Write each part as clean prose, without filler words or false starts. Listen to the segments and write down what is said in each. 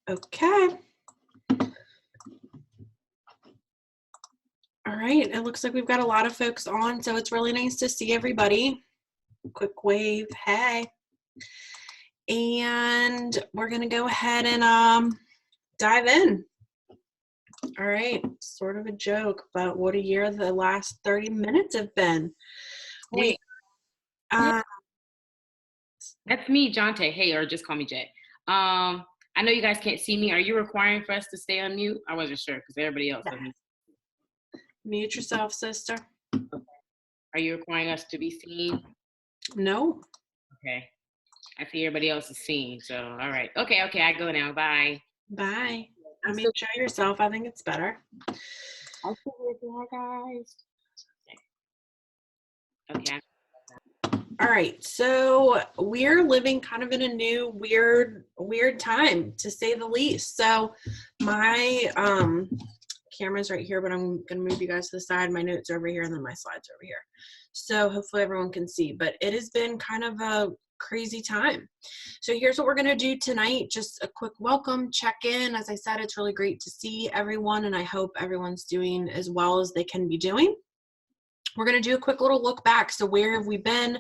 Okay. All right. It looks like we've got a lot of folks on, so it's really nice to see everybody. Quick wave. Hey. And we're going to go ahead and dive in. All right. Sort of a joke, but what a year the last 30 minutes have been. Hey, that's me, Jonte. Hey, or just call me Jay. I know you guys can't see me. Are you requiring for us to stay on mute? I wasn't sure because everybody else doesn't. Mute yourself, sister. Are you requiring us to be seen? No. Okay. I see everybody else is seen. So, all right. Okay. I go now. Bye. Bye. I mean, show yourself. I think it's better. I'll see you guys. Okay. All right. So we're living kind of in a new weird time, to say the least. So my camera's right here, but I'm going to move you guys to the side. My notes are over here, and then my slides are over here. So hopefully everyone can see. But it has been kind of a crazy time. So here's what we're going to do tonight. Just a quick welcome, check in. As I said, it's really great to see everyone, and I hope everyone's doing as well as they can be doing. We're going to do a quick little look back. So where have we been,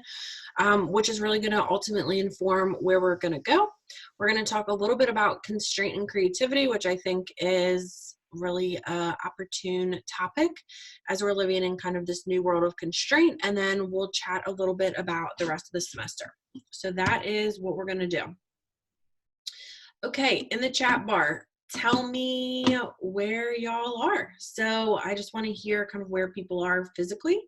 which is really going to ultimately inform where we're going to go. We're going to talk a little bit about constraint and creativity, which I think is really an opportune topic as we're living in kind of this new world of constraint. And then we'll chat a little bit about the rest of the semester. So that is what we're going to do. Okay, in the chat bar, tell me where y'all are. So I just want to hear kind of where people are physically,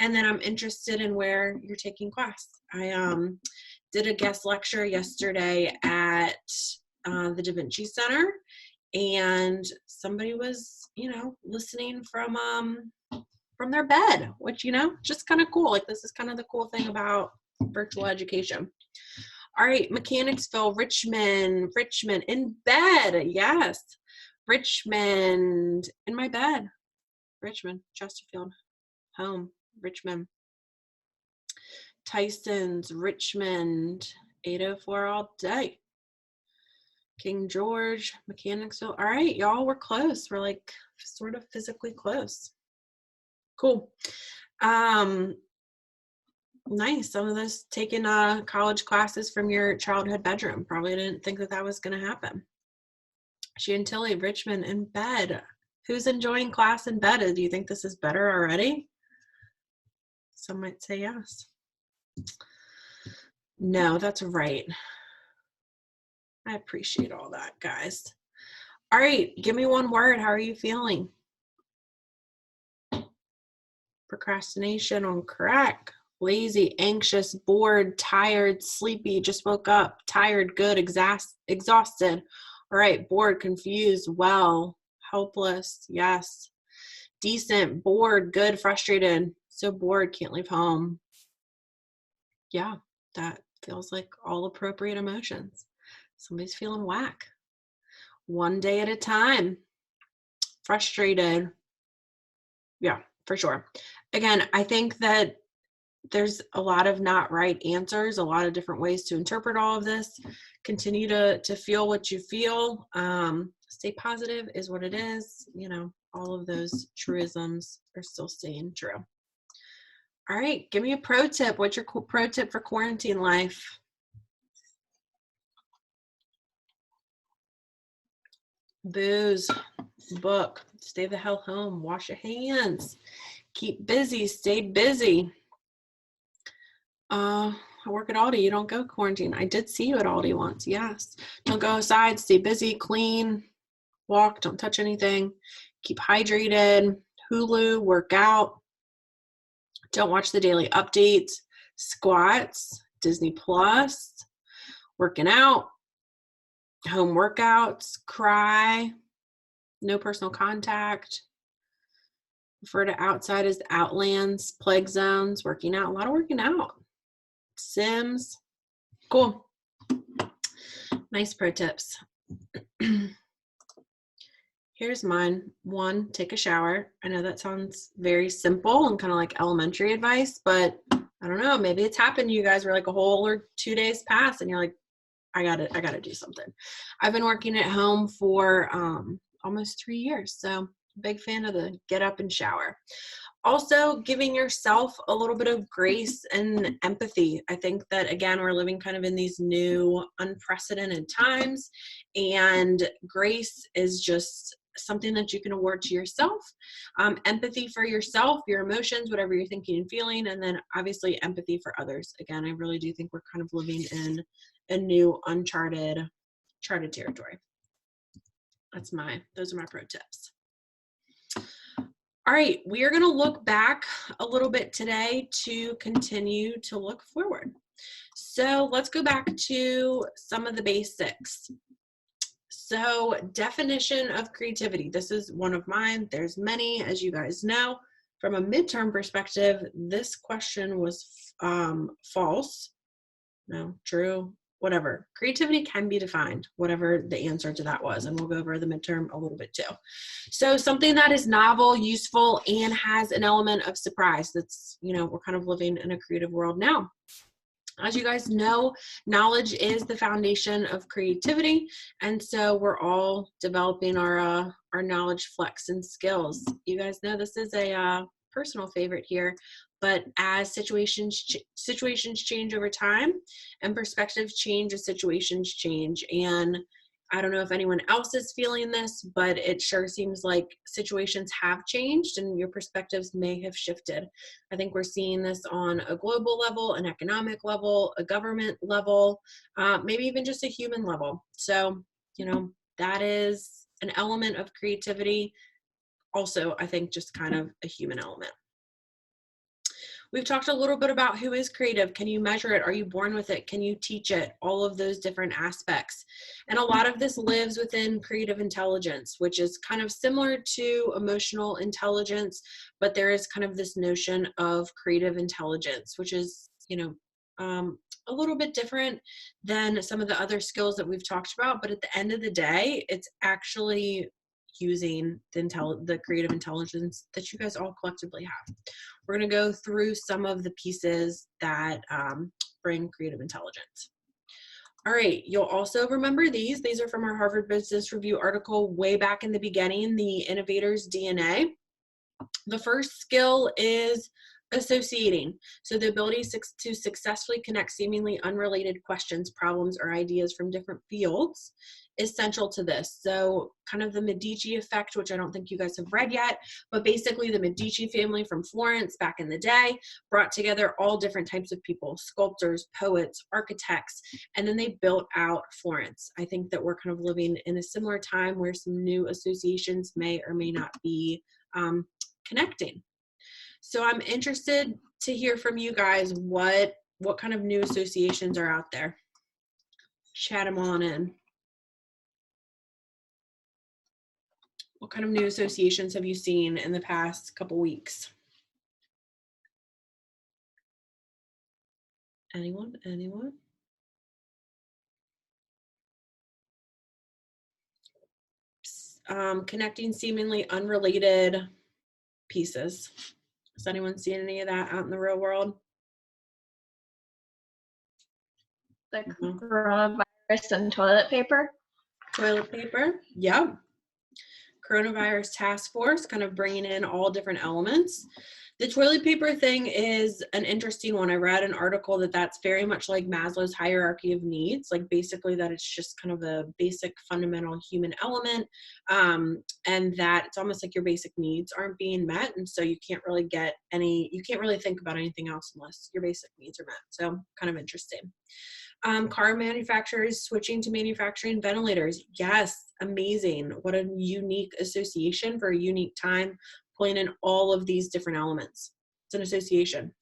and then I'm interested in where you're taking class. I did a guest lecture yesterday at the Da Vinci Center, and somebody was, listening from their bed, which, just kind of cool. Like, this is kind of the cool thing about virtual education. All right, Mechanicsville, Richmond, in bed, yes. Richmond, in my bed. Richmond, Chesterfield, home, Richmond. Tyson's, Richmond, 804 all day. King George, Mechanicsville. All right, y'all, we're close. We're like sort of physically close. Cool. Nice. Some of those taking college classes from your childhood bedroom. Probably didn't think that was going to happen. Chantilly, Richmond, in bed. Who's enjoying class in bed? Do you think this is better already? Some might say yes. No, that's right. I appreciate all that, guys. All right, give me one word. How are you feeling? Procrastination on crack. Lazy, anxious, bored, tired, sleepy, just woke up, tired, good, exhausted. All right, bored, confused, well, helpless, yes. Decent, bored, good, frustrated, so bored, can't leave home. Yeah, that feels like all appropriate emotions. Somebody's feeling whack. One day at a time. Frustrated. Yeah, for sure. Again, I think that there's a lot of not right answers, a lot of different ways to interpret all of this. Continue to feel what you feel. Stay positive is what it is. All of those truisms are still staying true. All right, give me a pro tip. What's your pro tip for quarantine life? Booze, book, stay the hell home, wash your hands, keep busy, stay busy. I work at Aldi. You don't go quarantine. I did see you at Aldi once. Yes. Don't go outside. Stay busy, clean, walk, don't touch anything. Keep hydrated. Hulu, work out. Don't watch the daily updates. Squats, Disney Plus, working out, home workouts, cry, no personal contact. Refer to outside as outlands, plague zones, working out, a lot of working out. Sims, cool. Nice pro tips. Here's mine. 1, take a shower. I know that sounds very simple and kind of like elementary advice, but I don't know, maybe it's happened to you guys where like a whole or 2 days pass and you're like, I gotta do something. I've been working at home for almost 3 years, so big fan of the get up and shower. Also, giving yourself a little bit of grace and empathy. I think that, again, we're living kind of in these new unprecedented times, and grace is just something that you can award to yourself. Empathy for yourself, your emotions, whatever you're thinking and feeling, and then obviously empathy for others. Again, I really do think we're kind of living in a new uncharted territory. Those are my pro tips. All right, we are going to look back a little bit today to continue to look forward. So let's go back to some of the basics. So definition of creativity. This is one of mine. There's many, as you guys know. From a midterm perspective, this question was false. No, true, whatever. Creativity can be defined, whatever the answer to that was, and we'll go over the midterm a little bit too. So something that is novel, useful, and has an element of surprise. That's, we're kind of living in a creative world now. As you guys know, knowledge is the foundation of creativity, and so we're all developing our knowledge flex and skills. You guys know this is a personal favorite here, but as situations change over time and perspectives change as situations change, and I don't know if anyone else is feeling this, but it sure seems like situations have changed and your perspectives may have shifted. I think we're seeing this on a global level, an economic level, a government level, maybe even just a human level. So, that is an element of creativity. Also, I think just kind of a human element. We've talked a little bit about who is creative. Can you measure it? Are you born with it? Can you teach it? All of those different aspects. And a lot of this lives within creative intelligence, which is kind of similar to emotional intelligence, but there is kind of this notion of creative intelligence, which is, a little bit different than some of the other skills that we've talked about. But at the end of the day, it's actually using the creative intelligence that you guys all collectively have. We're going to go through some of the pieces that bring creative intelligence. All right, you'll also remember these. These are from our Harvard Business Review article way back in the beginning, the innovator's DNA. The first skill is associating. So the ability to successfully connect seemingly unrelated questions, problems, or ideas from different fields is central to this. So kind of the Medici effect, which I don't think you guys have read yet, but basically the Medici family from Florence back in the day brought together all different types of people, sculptors, poets, architects, and then they built out Florence. I think that we're kind of living in a similar time where some new associations may or may not be connecting. So I'm interested to hear from you guys what kind of new associations are out there. Chat them on in. What kind of new associations have you seen in the past couple weeks? Anyone? Connecting seemingly unrelated pieces. Has anyone seen any of that out in the real world? The coronavirus and toilet paper. Toilet paper, yeah. Coronavirus task force, kind of bringing in all different elements. The toilet paper thing is an interesting one. I read an article that's very much like Maslow's hierarchy of needs, like basically that it's just kind of a basic fundamental human element, and that it's almost like your basic needs aren't being met, and so you can't really think about anything else unless your basic needs are met. So kind of interesting. Car manufacturers switching to manufacturing ventilators. Yes, amazing. What a unique association for a unique time, pulling in all of these different elements. It's an association.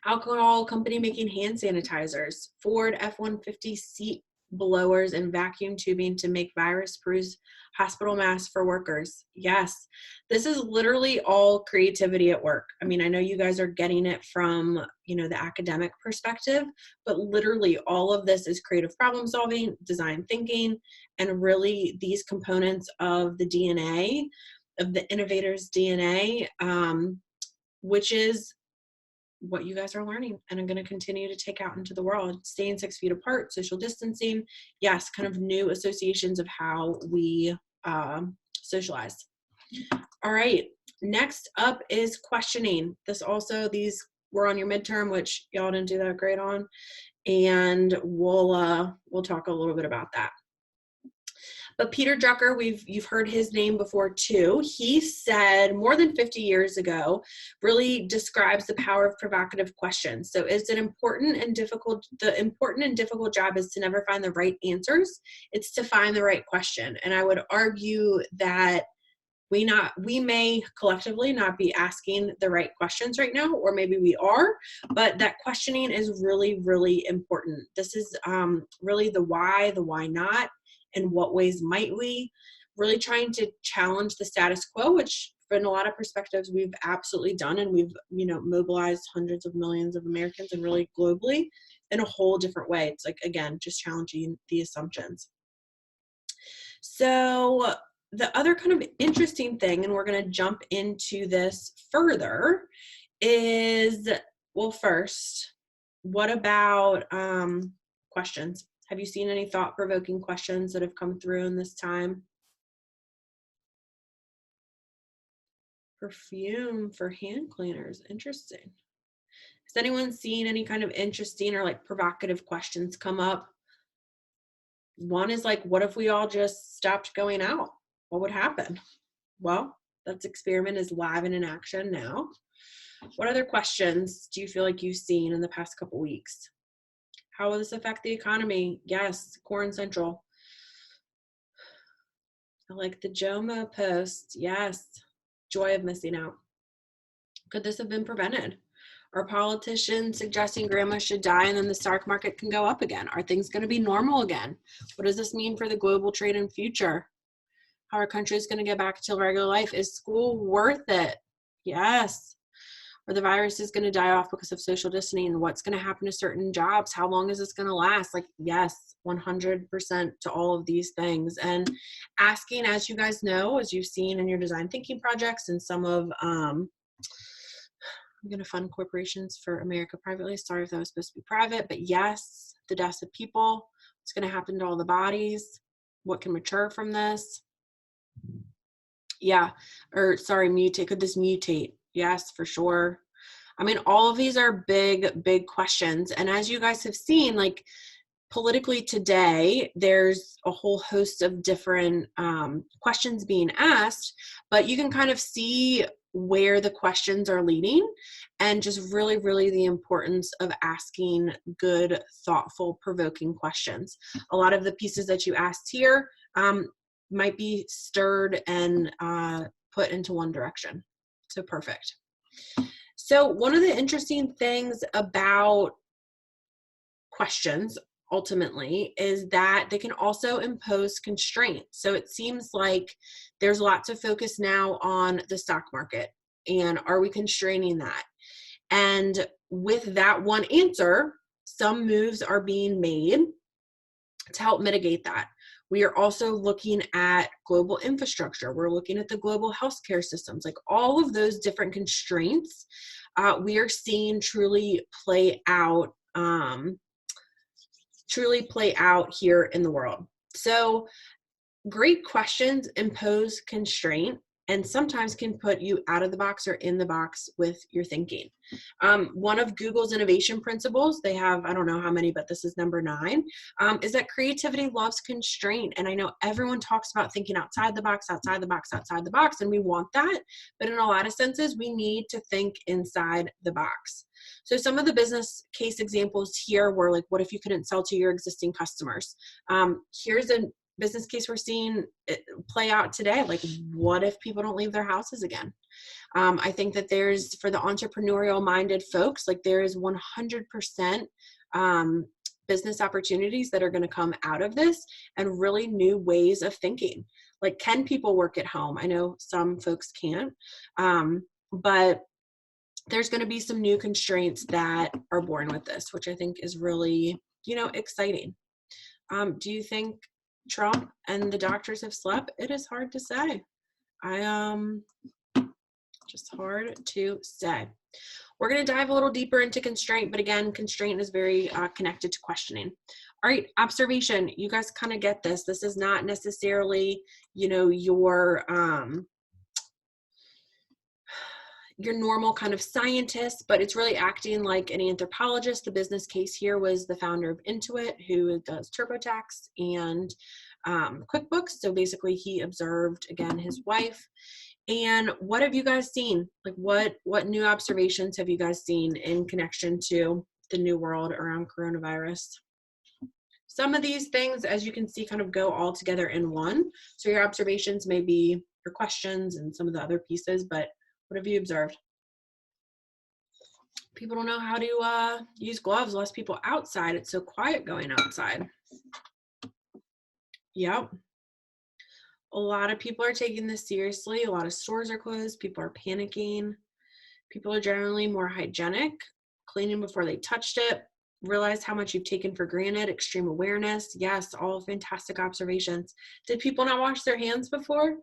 Alcohol company making hand sanitizers. Ford F-150 seat blowers and vacuum tubing to make virus-proof hospital masks for workers. Yes, this is literally all creativity at work. I mean, I know you guys are getting it from, the academic perspective, but literally all of this is creative problem solving, design thinking, and really these components of the DNA, of the innovator's DNA, which is what you guys are learning and I'm going to continue to take out into the world. Staying 6 feet apart, social distancing, yes, kind of new associations of how we socialize. All right, next up is questioning. These were on your midterm, which y'all didn't do that great on, and we'll talk a little bit about that. But Peter Drucker, you've heard his name before too. He said more than 50 years ago, really describes the power of provocative questions. So the important and difficult job is to never find the right answers. It's to find the right question. And I would argue that we may collectively not be asking the right questions right now, or maybe we are, but that questioning is really, really important. This is really the why not, in what ways might we, really trying to challenge the status quo, which from a lot of perspectives we've absolutely done, and we've mobilized hundreds of millions of Americans and really globally in a whole different way. It's like, again, just challenging the assumptions. So the other kind of interesting thing, and we're going to jump into this further, is, well, first, what about questions? Have you seen any thought-provoking questions that have come through in this time? Perfume for hand cleaners, interesting. Has anyone seen any kind of interesting or like provocative questions come up? One is like, what if we all just stopped going out? What would happen? Well, that experiment is live and in action now. What other questions do you feel like you've seen in the past couple weeks? How will this affect the economy? Yes, Corn Central. I like the JOMO post. Yes, joy of missing out. Could this have been prevented? Are politicians suggesting grandma should die and then the stock market can go up again? Are things going to be normal again? What does this mean for the global trade and future? How our country is going to get back to regular life? Is school worth it? Yes. Or the virus is going to die off because of social distancing? What's going to happen to certain jobs? How long is this going to last? Like, yes, 100% to all of these things. And asking, as you guys know, as you've seen in your design thinking projects and some of, I'm going to fund corporations for America privately. Sorry if that was supposed to be private, but yes, the deaths of people. What's going to happen to all the bodies? What can mature from this? Yeah, or sorry, mutate. Could this mutate? Yes, for sure. I mean, all of these are big, big questions. And as you guys have seen, like politically today, there's a whole host of different questions being asked, but you can kind of see where the questions are leading and just really, really the importance of asking good, thoughtful, provoking questions. A lot of the pieces that you asked here might be stirred and put into one direction. So perfect. So one of the interesting things about questions ultimately is that they can also impose constraints. So it seems like there's lots of focus now on the stock market, and are we constraining that? And with that one answer, some moves are being made to help mitigate that. We are also looking at global infrastructure. We're looking at the global healthcare systems, like all of those different constraints we are seeing truly play out here in the world. So great questions impose constraint and sometimes can put you out of the box or in the box with your thinking. One of Google's innovation principles, they have, I don't know how many, but this is number 9, is that creativity loves constraint. And I know everyone talks about thinking outside the box, outside the box, outside the box, and we want that. But in a lot of senses, we need to think inside the box. So some of the business case examples here were like, what if you couldn't sell to your existing customers? Here's a business case we're seeing it play out today. Like, what if people don't leave their houses again? I think that there's, for the entrepreneurial minded folks, like there is 100% business opportunities that are going to come out of this and really new ways of thinking. Like, can people work at home? I know some folks can't, but there's going to be some new constraints that are born with this, which I think is really, exciting. Do you think Trump and the doctors have slept? It is hard to say. Do Just hard to say. We're going to dive a little deeper into constraint, but again, constraint is very connected to questioning. All right, observation. You guys kind of get this. This is not necessarily, you know, your normal kind of scientist, but it's really acting like an anthropologist. The business case here was the founder of Intuit, who does TurboTax and QuickBooks. So basically he observed, again, his wife. And what have you guys seen? Like what new observations have you guys seen in connection to the new world around coronavirus? Some of these things, as you can see, kind of go all together in one. So your observations may be your questions and some of the other pieces, but what have you observed? People don't know how to use gloves. Less people outside. It's so quiet going outside. Yep. A lot of people are taking this seriously. A lot of stores are closed. People are panicking. People are generally more hygienic, cleaning before they touched it, realize how much you've taken for granted, extreme awareness. Yes, all fantastic observations. Did people not wash their hands before?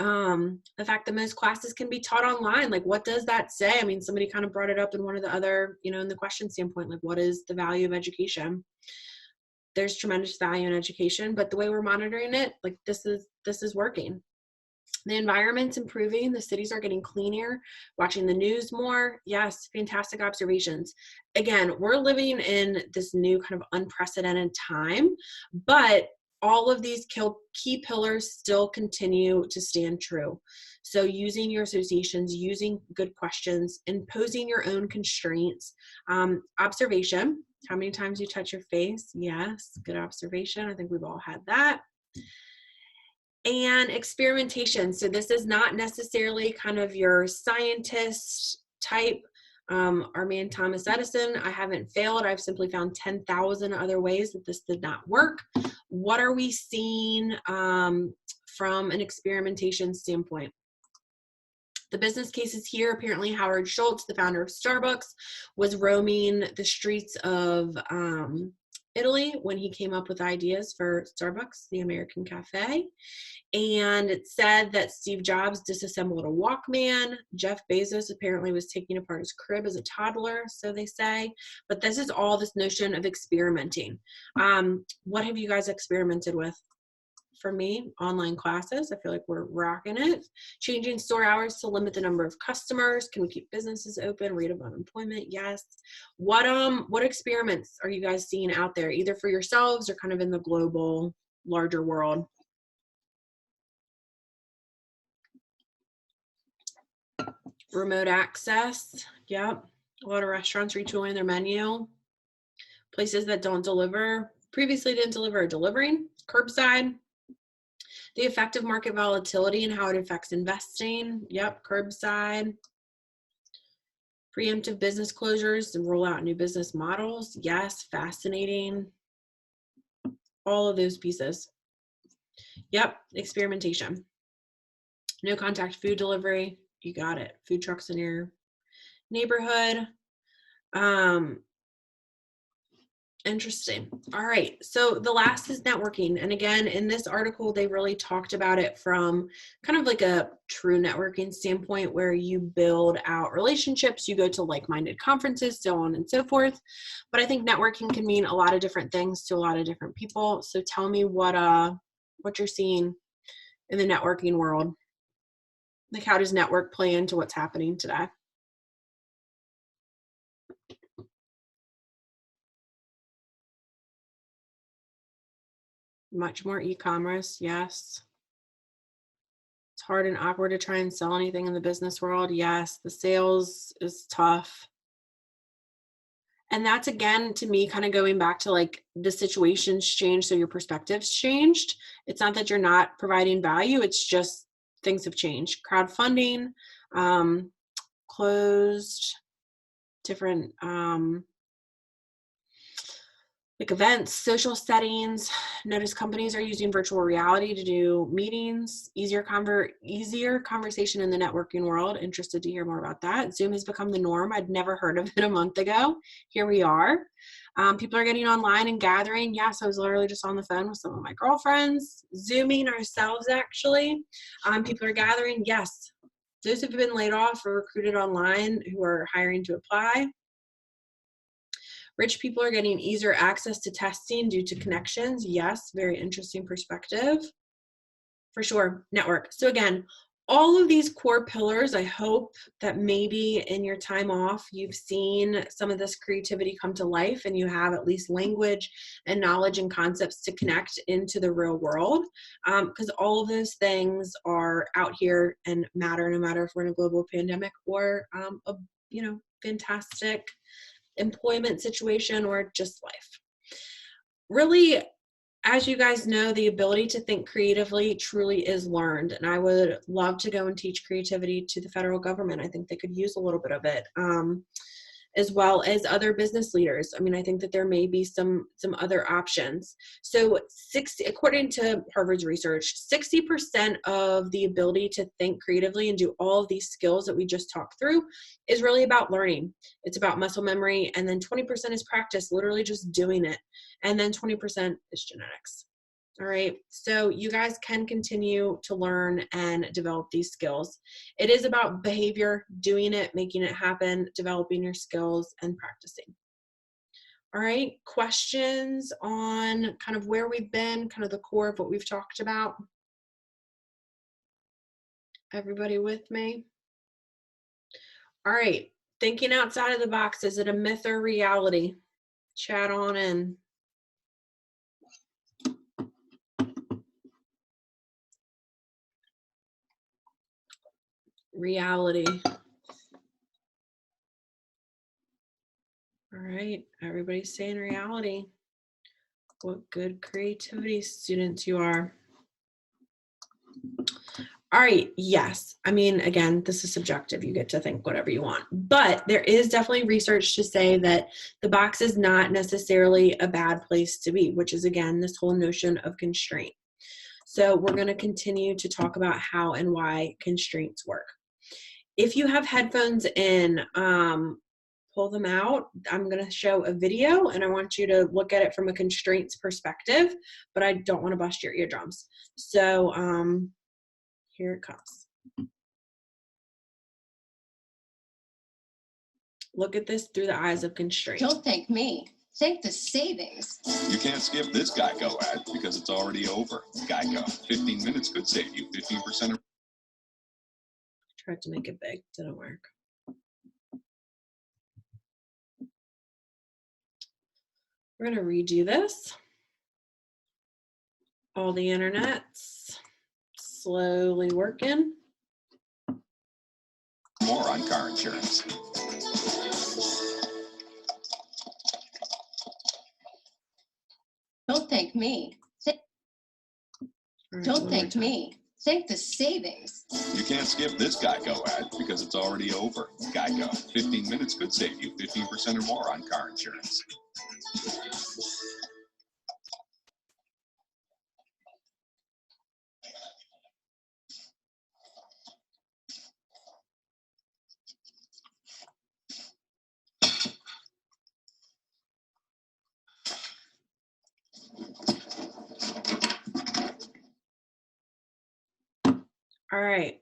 The fact that most classes can be taught online, like what does that say? I mean, somebody kind of brought it up in one of the other, you know, in the question standpoint, like what is the value of education? There's tremendous value in education, but the way we're monitoring it, like this is working. The environment's improving. The cities are getting cleaner, watching the news more. Yes, fantastic observations. Again, we're living in this new kind of unprecedented time, but all of these key pillars still continue to stand true. So using your associations, using good questions, imposing your own constraints, observation, how many times you touch your face? Yes, good observation. I think we've all had that. And experimentation. So this is not necessarily kind of your scientist type. Our man Thomas Edison, I haven't failed. I've simply found 10,000 other ways that this did not work. What are we seeing from an experimentation standpoint? The business cases here, apparently Howard Schultz, the founder of Starbucks, was roaming the streets of Italy when he came up with ideas for Starbucks, the American Cafe. And it said that Steve Jobs disassembled a Walkman. Jeff Bezos apparently was taking apart his crib as a toddler, so they say. But this is all this notion of experimenting. What have you guys experimented with? For me, online classes. I feel like we're rocking it. Changing store hours to limit the number of customers. Can we keep businesses open? Rate of unemployment? Yes. What experiments are you guys seeing out there, either for yourselves or kind of in the global, larger world? Remote access. Yep. A lot of restaurants retooling their menu. Places that don't deliver, previously didn't deliver, are delivering. Curbside. The effect of market volatility and how it affects investing. Yep, curbside. Preemptive business closures and roll out new business models. Yes, fascinating. All of those pieces. Yep, experimentation. No contact food delivery. You got it. Food trucks in your neighborhood. Interesting. All right. So the last is networking. And again, in this article, they really talked about it from kind of like a true networking standpoint where you build out relationships, you go to like-minded conferences, so on and so forth. But I think networking can mean a lot of different things to a lot of different people. So tell me what you're seeing in the networking world. Like, how does network play into what's happening today? Much more e-commerce, yes. It's hard and awkward to try and sell anything in the business world. Yes, the sales is tough. And that's, again, to me, kind of going back to like the situation's changed, so your perspective's changed. It's not that you're not providing value, it's just things have changed. Crowdfunding, closed, different like events, social settings. Notice companies are using virtual reality to do meetings, easier conversation in the networking world. Interested to hear more about that. Zoom has become the norm. I'd never heard of it a month ago. Here we are. People are getting online and gathering. Yes, I was literally just on the phone with some of my girlfriends, Zooming ourselves actually. People are gathering. Yes, Those who've been laid off or recruited online who are hiring to apply. Rich people are getting easier access to testing due to connections. Yes, very interesting perspective. For sure, network. So again, all of these core pillars, I hope that maybe in your time off, you've seen some of this creativity come to life and you have at least language and knowledge and concepts to connect into the real world. Because all of those things are out here and matter, no matter if we're in a global pandemic or a fantastic employment situation or just life. Really, as you guys know, the ability to think creatively truly is learned, and I would love to go and teach creativity to the federal government. I think they could use a little bit of it, as well as other business leaders. I mean, I think that there may be some other options. So according to Harvard's research, 60% of the ability to think creatively and do all of these skills that we just talked through is really about learning. It's about muscle memory, and then 20% is practice, literally just doing it. And then 20% is genetics. All right, so you guys can continue to learn and develop these skills. It is about behavior, doing it, making it happen, developing your skills, and practicing. All right, questions on kind of where we've been, kind of the core of what we've talked about? Everybody with me? All right, thinking outside of the box, is it a myth or reality? Chat on in. Reality. All right, everybody's saying reality. What good creativity students you are. All right, yes. I mean, again, this is subjective. You get to think whatever you want. But there is definitely research to say that the box is not necessarily a bad place to be, which is, again, this whole notion of constraint. So we're going to continue to talk about how and why constraints work. If you have headphones in, pull them out. I'm going to show a video and I want you to look at it from a constraints perspective, but I don't want to bust your eardrums. So here it comes. Look at this through the eyes of constraint. Don't thank me. Thank the savings. You can't skip this Geico ad because it's already over. Geico. 15 minutes could save you 15% of... Tried to make it big. Didn't work. We're going to redo this. All the internet's slowly working. More on car insurance. Don't thank me. Right, Don't thank me. Thank the savings. You can't skip this Geico ad because it's already over. Geico. 15 minutes could save you 15% or more on car insurance. All right,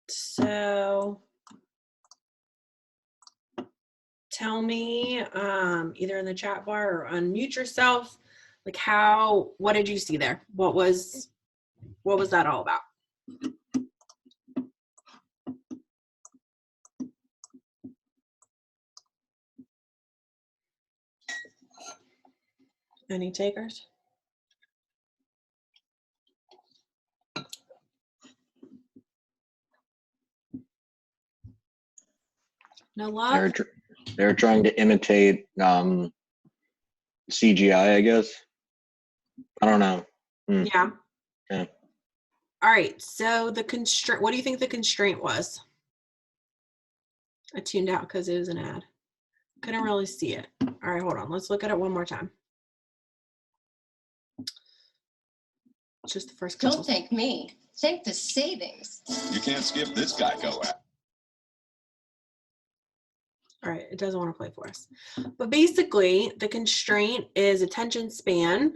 so tell me either in the chat bar or unmute yourself, like what did you see there? What was that all about? Any takers? No love? They're trying to imitate CGI, I guess. I don't know. Yeah. Yeah. All right, so the constraint, what do you think the constraint was? I tuned out because it was an ad. Couldn't really see it. All right, hold on. Let's look at it one more time. Just the first couple. Don't thank me. Thank the savings. You can't skip this Geico ad. All right, it doesn't want to play for us. But basically, the constraint is attention span.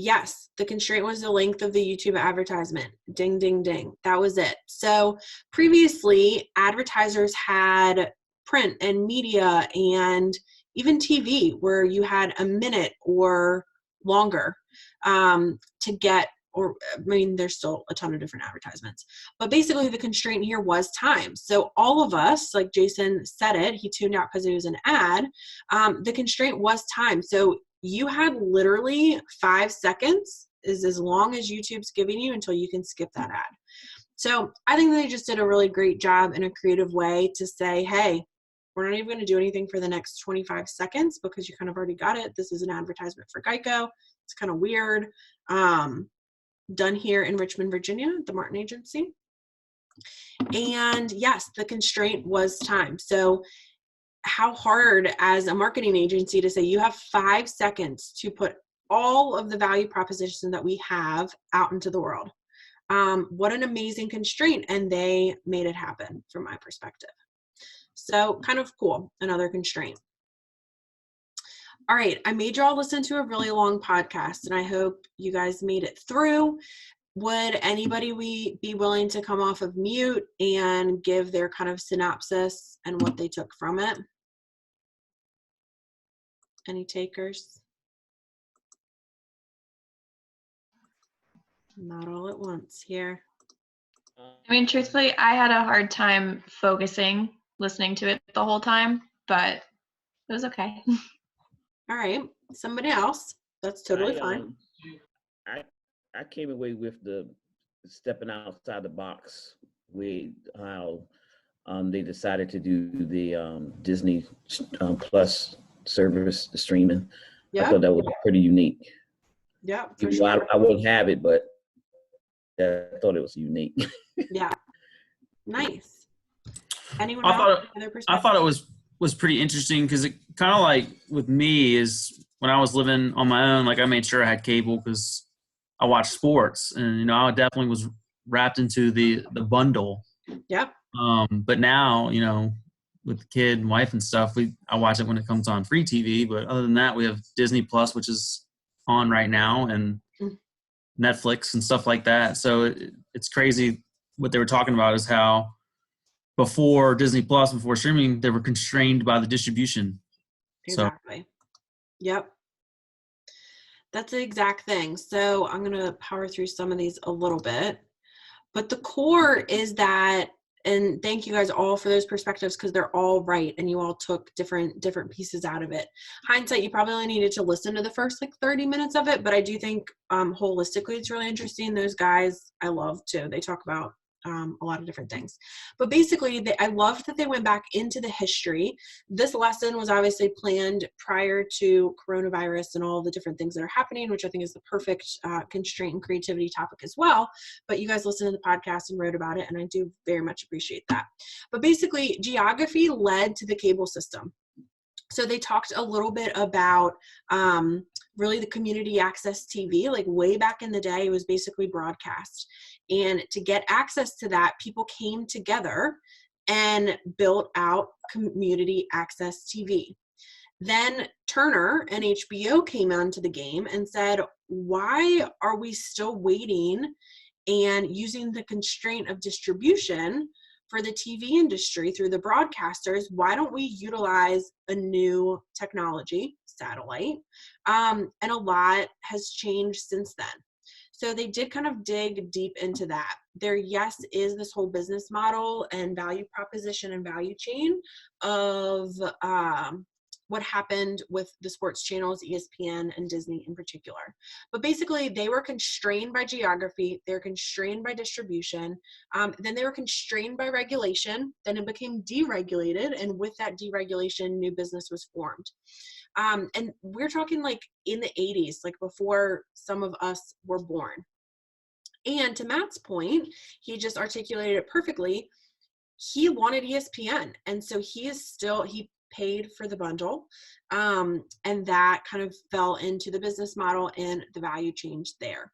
yes, the constraint was the length of the YouTube advertisement. Ding, ding, ding. That was it. So previously, advertisers had print and media and even TV where you had a minute or longer to get, or I mean, there's still a ton of different advertisements, but basically the constraint here was time. So all of us, like Jason said it, he tuned out because it was an ad. The constraint was time. So you had literally 5 seconds is as long as YouTube's giving you until you can skip that ad. So I think they just did a really great job in a creative way to say, hey, we're not even going to do anything for the next 25 seconds because you kind of already got it. This is an advertisement for Geico. It's kind of weird. Done here in Richmond, Virginia, the Martin Agency. And yes, the constraint was time. So how hard as a marketing agency to say you have 5 seconds to put all of the value proposition that we have out into the world. What an amazing constraint, and they made it happen from my perspective. So kind of cool, another constraint. All right, I made you all listen to a really long podcast, and I hope you guys made it through. Would anybody be willing to come off of mute and give their kind of synopsis and what they took from it? Any takers? Not all at once here. I mean, truthfully, I had a hard time focusing, listening to it the whole time, but it was okay. All right, somebody else. That's totally fine. I came away with the stepping outside the box with how they decided to do the Disney Plus service, the streaming. Yeah. I thought that was pretty unique. Yeah, for Even though sure. I wouldn't have it, but I thought it was unique. Yeah. Nice. Anyone I else? thought Other I perspective? thought it was pretty interesting because it kind of like with me is when I was living on my own, like I made sure I had cable because I watched sports, and I definitely was wrapped into the bundle. Yep. But now, with the kid and wife and stuff, I watch it when it comes on free TV. But other than that, we have Disney Plus, which is on right now, and Netflix and stuff like that. So it's crazy. What they were talking about is how before Disney Plus, before streaming, they were constrained by the distribution. Exactly. Yep. That's the exact thing. So I'm going to power through some of these a little bit. But the core is that, and thank you guys all for those perspectives because they're all right and you all took different pieces out of it. Hindsight, you probably only needed to listen to the first 30 minutes of it, but I do think holistically it's really interesting. Those guys I love too. They talk about a lot of different things. But basically, I loved that they went back into the history. This lesson was obviously planned prior to coronavirus and all the different things that are happening, which I think is the perfect constraint and creativity topic as well. But you guys listened to the podcast and wrote about it, and I do very much appreciate that. But basically, geography led to the cable system. So they talked a little bit about really the community access TV, like way back in the day, it was basically broadcast. And to get access to that, people came together and built out community access TV. Then Turner and HBO came onto the game and said, why are we still waiting and using the constraint of distribution for the TV industry through the broadcasters? Why don't we utilize a new technology, satellite? And a lot has changed since then. So they did kind of dig deep into that. There, yes, is this whole business model and value proposition and value chain of what happened with the sports channels, ESPN and Disney in particular. But basically, they were constrained by geography. They were constrained by distribution. Then they were constrained by regulation. Then it became deregulated. And with that deregulation, new business was formed. And we're talking like in the 80s, like before some of us were born. And to Matt's point, he just articulated it perfectly. He wanted ESPN. And so he paid for the bundle. And that kind of fell into the business model and the value change there.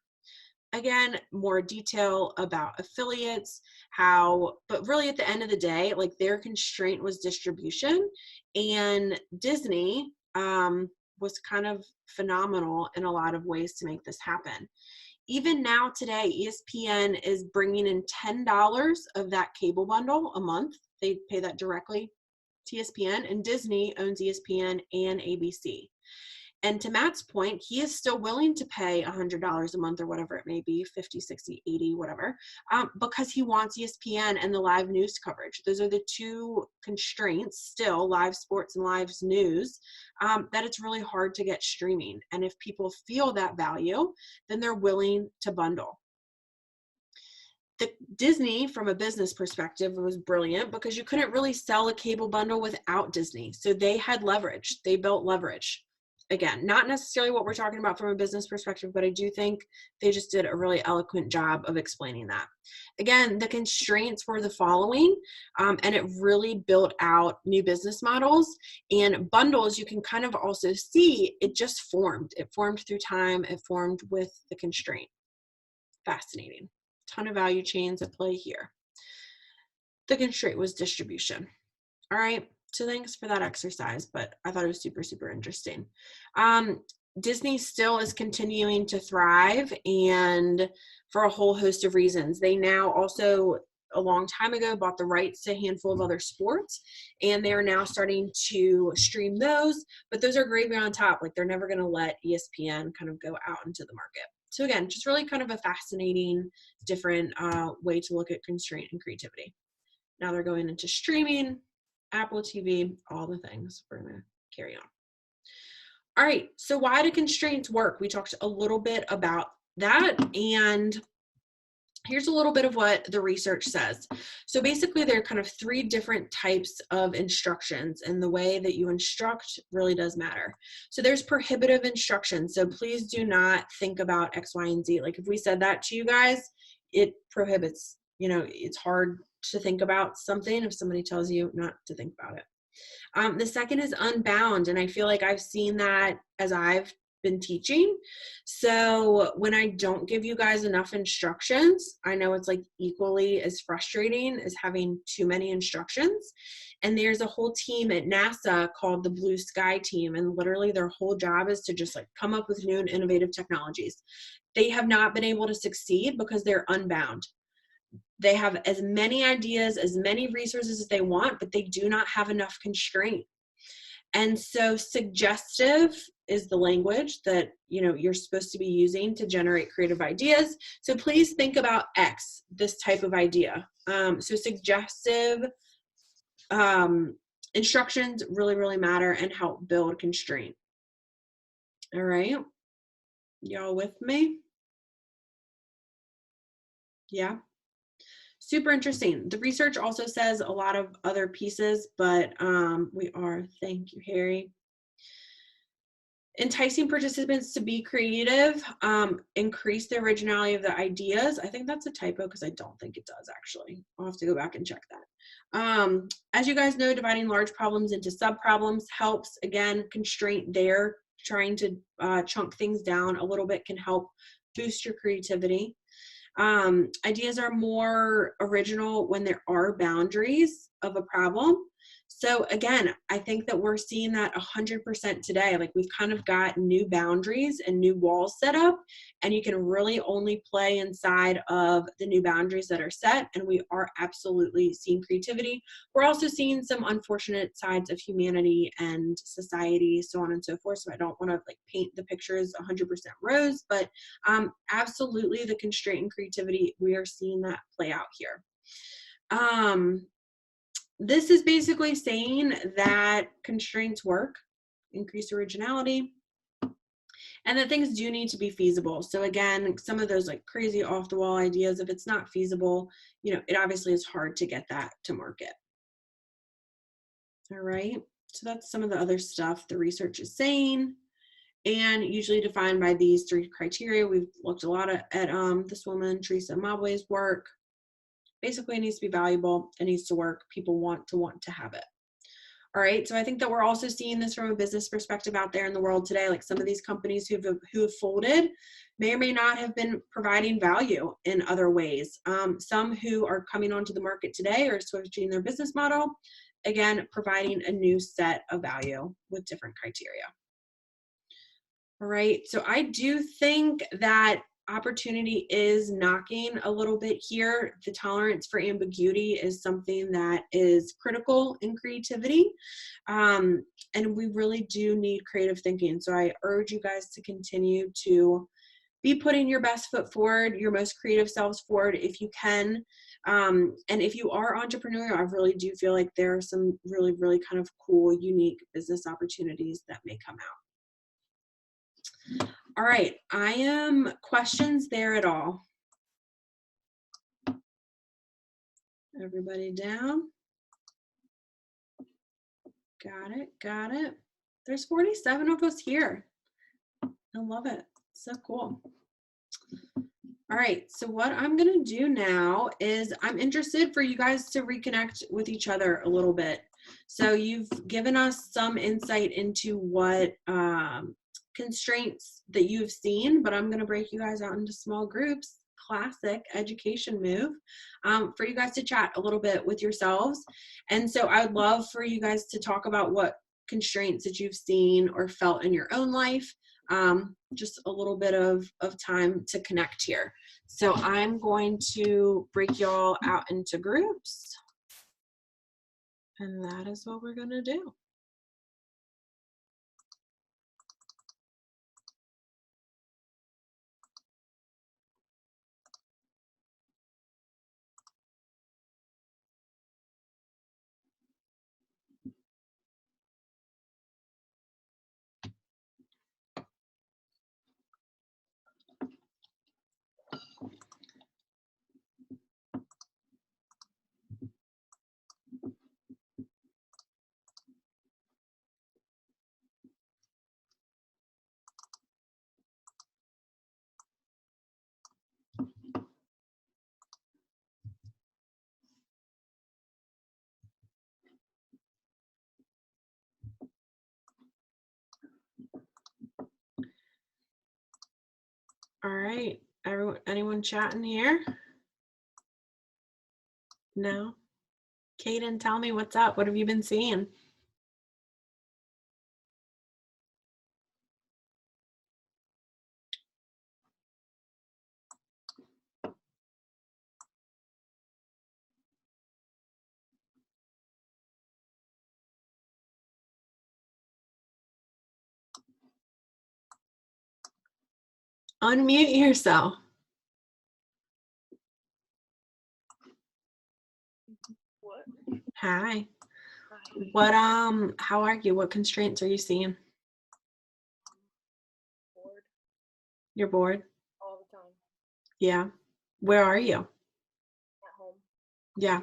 Again, more detail about affiliates, but really at the end of the day, like their constraint was distribution, and Disney was kind of phenomenal in a lot of ways to make this happen. Even now today, ESPN is bringing in $10 of that cable bundle a month. They pay that directly to ESPN, and Disney owns ESPN and ABC. And to Matt's point, he is still willing to pay $100 a month or whatever it may be, 50, 60, 80, whatever, because he wants ESPN and the live news coverage. Those are the two constraints still, live sports and live news, that it's really hard to get streaming. And if people feel that value, then they're willing to bundle. The Disney, from a business perspective, was brilliant because you couldn't really sell a cable bundle without Disney. So they had leverage. They built leverage. Again, not necessarily what we're talking about from a business perspective, but I do think they just did a really eloquent job of explaining that. Again, the constraints were the following, and it really built out new business models. And bundles, you can kind of also see, it just formed. It formed through time. It formed with the constraint. Fascinating. Ton of value chains at play here. The constraint was distribution. All right. So thanks for that exercise, but I thought it was super, super interesting. Disney still is continuing to thrive, and for a whole host of reasons. They now also, a long time ago, bought the rights to a handful of other sports, and they are now starting to stream those, but those are gravy on top. Like, they're never going to let ESPN kind of go out into the market. So again, just really kind of a fascinating, different way to look at constraint and creativity. Now they're going into streaming, Apple TV, all the things. We're going to carry on. All right, so why do constraints work? We talked a little bit about that, and here's a little bit of what the research says. So basically, there are kind of 3 different types of instructions, and the way that you instruct really does matter. So there's prohibitive instruction. So please do not think about X, Y, and Z. Like, if we said that to you guys, it prohibits, you know, it's hard to think about something if somebody tells you not to think about it. The second is unbound, and I feel like I've seen that as I've been teaching. So when I don't give you guys enough instructions, I know it's like equally as frustrating as having too many instructions. And there's a whole team at NASA called the Blue Sky team, and literally their whole job is to just like come up with new and innovative technologies. They have not been able to succeed because they're unbound. They have as many ideas, as many resources as they want, but they do not have enough constraint. And so suggestive is the language that, you know, you're supposed to be using to generate creative ideas. So please think about X, this type of idea. So suggestive instructions really, really matter and help build constraint. All right. Y'all with me? Yeah. Super interesting. The research also says a lot of other pieces, but thank you, Harry. Enticing participants to be creative, increase the originality of the ideas. I think that's a typo because I don't think it does, actually. I'll have to go back and check that. As you guys know, dividing large problems into sub-problems helps. Again, constraint there, trying to chunk things down a little bit can help boost your creativity. Ideas are more original when there are boundaries of a problem. So again, I think that we're seeing that 100% today. Like, we've kind of got new boundaries and new walls set up, and you can really only play inside of the new boundaries that are set. And we are absolutely seeing creativity. We're also seeing some unfortunate sides of humanity and society, so on and so forth. So I don't want to like paint the pictures 100% rose, but absolutely the constraint and creativity, we are seeing that play out here. This is basically saying that constraints work, increase originality, and that things do need to be feasible. So again, some of those like crazy off the wall ideas, if it's not feasible, you know, it obviously is hard to get that to market. All right, so that's some of the other stuff the research is saying, and usually defined by these 3 criteria. We've looked a lot at this woman, Teresa Mabwe's work. Basically, it needs to be valuable. It needs to work. People want to have it. All right. So I think that we're also seeing this from a business perspective out there in the world today. Like, some of these companies who have folded may or may not have been providing value in other ways. Some who are coming onto the market today are switching their business model. Again, providing a new set of value with different criteria. All right, so I do think that opportunity is knocking a little bit here. The tolerance for ambiguity is something that is critical in creativity. And we really do need creative thinking. So I urge you guys to continue to be putting your best foot forward, your most creative selves forward if you can. And if you are entrepreneurial, I really do feel like there are some really, really kind of cool, unique business opportunities that may come out. All right, I am questions there at all? Everybody down? Got it, got it. There's 47 of us here. I love it, so cool. All right, so what I'm gonna do now is I'm interested for you guys to reconnect with each other a little bit. So you've given us some insight into what constraints that you've seen, but I'm gonna break you guys out into small groups, classic education move, for you guys to chat a little bit with yourselves. And so I would love for you guys to talk about what constraints that you've seen or felt in your own life. Just a little bit of time to connect here. So I'm going to break y'all out into groups. And that is what we're gonna do. All right, anyone chatting here? No? Kaden, tell me what's up. What have you been seeing? Unmute yourself. What? Hi. Hi. What how are you? What constraints are you seeing? Bored You're bored? all the time Yeah. Where are you? at home. Yeah.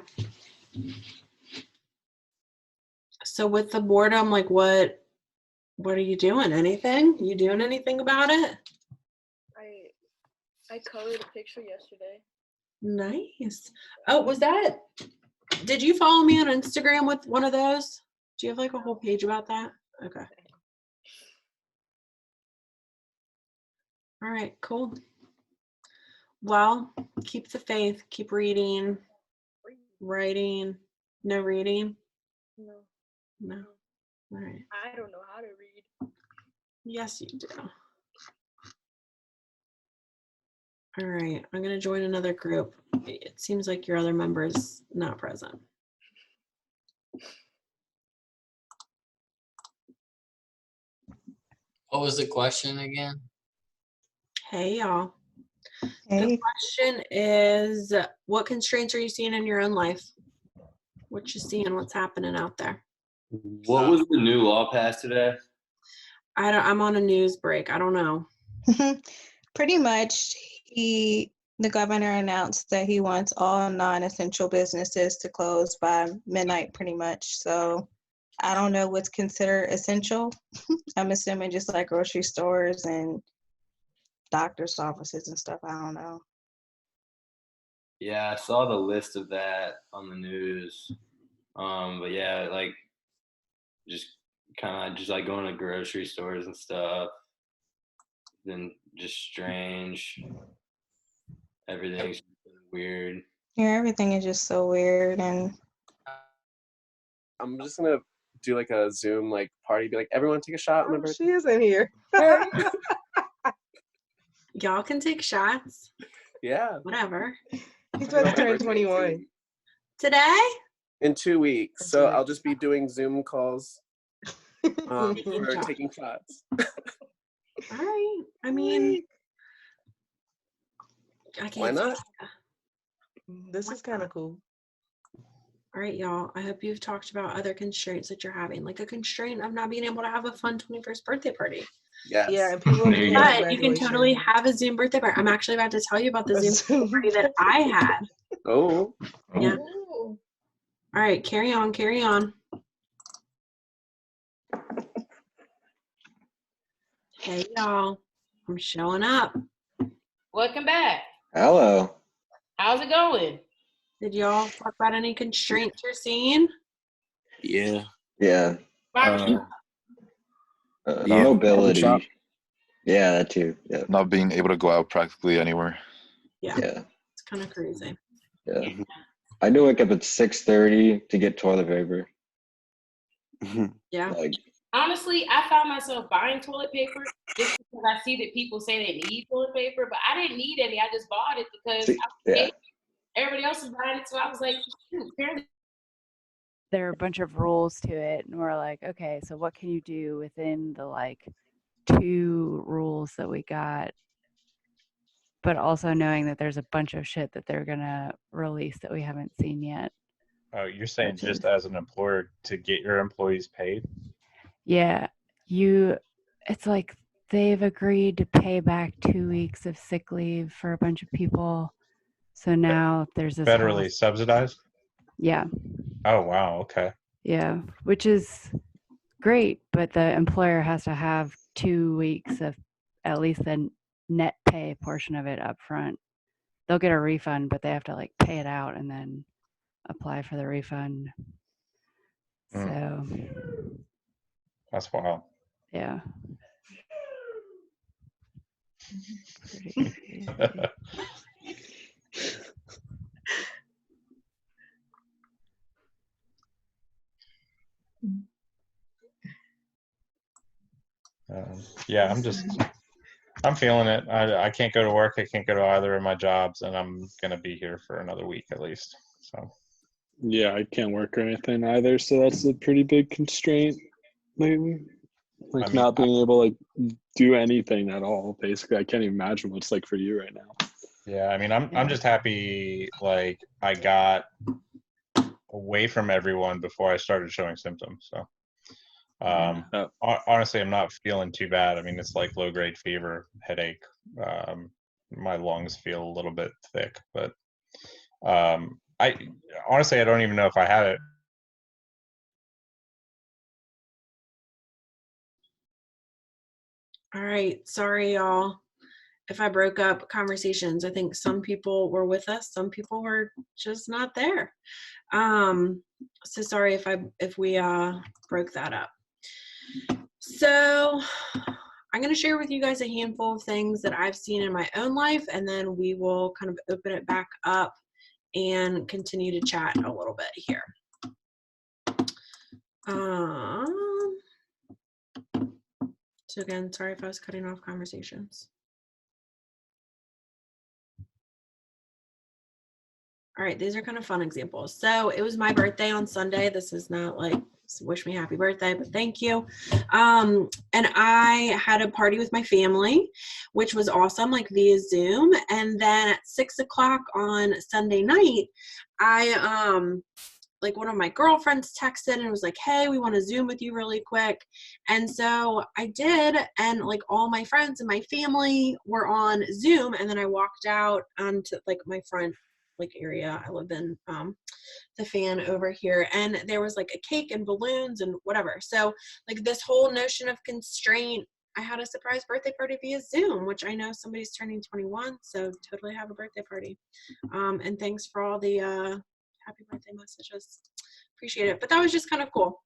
So with the boredom, like what are you doing? Anything? You doing anything about it? I colored a picture yesterday. Nice. Oh, did you follow me on Instagram with one of those? Do you have like a whole page about that? Okay. All right, cool. Well, keep the faith, keep reading, writing. No reading? No. No. All right. I don't know how to read. Yes, you do. All right, I'm gonna join another group. It seems like your other member is not present. What was the question again? Hey, y'all. The Hey, question is, what constraints are you seeing in your own life? What you seeing? What's happening out there? What was the new law passed today? I'm on a news break. I don't know. pretty much the governor announced that he wants all non-essential businesses to close by midnight pretty much. So I don't know what's considered essential. I'm assuming just like grocery stores and doctor's offices and stuff. I don't know. Yeah, I saw the list of that on the news. But yeah, like just kind of just like going to grocery stores and stuff. Then just strange. Everything's weird. Yeah, everything is just so weird. And I'm just gonna do like a Zoom like party, be like, everyone take a shot. Oh, she is in here. Y'all can take shots. Yeah. Whatever. He's about to turn 21. Today? In 2 weeks. So I'll just be doing Zoom calls for taking shots. All right. I mean, I can't. Why not? This is kind of cool. All right, y'all. I hope you've talked about other constraints that you're having, like a constraint of not being able to have a fun 21st birthday party. Yes. Yeah, and people But you can totally have a Zoom birthday party. I'm actually about to tell you about the Zoom birthday party that I had. Oh. Yeah. All right, carry on, carry on. Hey, y'all. I'm showing up. Welcome back. Hello. How's it going? Did y'all talk about any constraints you're seeing? Yeah. Yeah. Yeah. Mobility. shop. Yeah, that too. Yeah. Not being able to go out practically anywhere. Yeah. Yeah. It's kind of crazy. Yeah. I do wake up at 6:30 to get toilet paper. Yeah. Like, Honestly, I found myself buying toilet paper just because I see that people say they need toilet paper, but I didn't need any. I just bought it because everybody else was buying it, so I was like, shoot, apparently. There are a bunch of rules to it, and we're like, okay, so what can you do within the like 2 rules that we got, but also knowing that there's a bunch of shit that they're gonna release that we haven't seen yet. Oh, you're saying just as an employer to get your employees paid? Yeah, it's like they've agreed to pay back 2 weeks of sick leave for a bunch of people. So now there's this Federally subsidized? Yeah. Oh, wow. Okay. Yeah, which is great, but the employer has to have 2 weeks of at least the net pay portion of it up front. They'll get a refund, but they have to like pay it out and then apply for the refund. So that's wild. Yeah. Yeah, I'm feeling it. I can't go to work. I can't go to either of my jobs, and I'm going to be here for another week at least. So. Yeah, I can't work or anything either, so that's a pretty big constraint lately. Like, I mean, not being able to like do anything at all. Basically, I can't even imagine what it's like for you right now. Yeah, I mean, I'm just happy like I got away from everyone before I started showing symptoms. So, honestly, I'm not feeling too bad. I mean, it's like low-grade fever, headache. My lungs feel a little bit thick, but I honestly, I don't even know if I had it. All right. Sorry, y'all, if I broke up conversations. I think some people were with us. Some people were just not there. So sorry if we broke that up. So I'm going to share with you guys a handful of things that I've seen in my own life, and then we will kind of open it back up and continue to chat a little bit here. So again, sorry if I was cutting off conversations. All right, these are kind of fun examples. So it was my birthday on Sunday. This is not like wish me happy birthday, but thank you. And I had a party with my family, which was awesome, like via Zoom. And then at 6 o'clock on Sunday night, like one of my girlfriends texted and was like, hey, we want to Zoom with you really quick. And so I did, and like all my friends and my family were on Zoom. And then I walked out onto like my front like area. I live in the fan over here, and there was like a cake and balloons and whatever. So like this whole notion of constraint, I had a surprise birthday party via Zoom, which I know somebody's turning 21, so totally have a birthday party. And thanks for all the happy birthday messages. Appreciate it. But that was just kind of cool.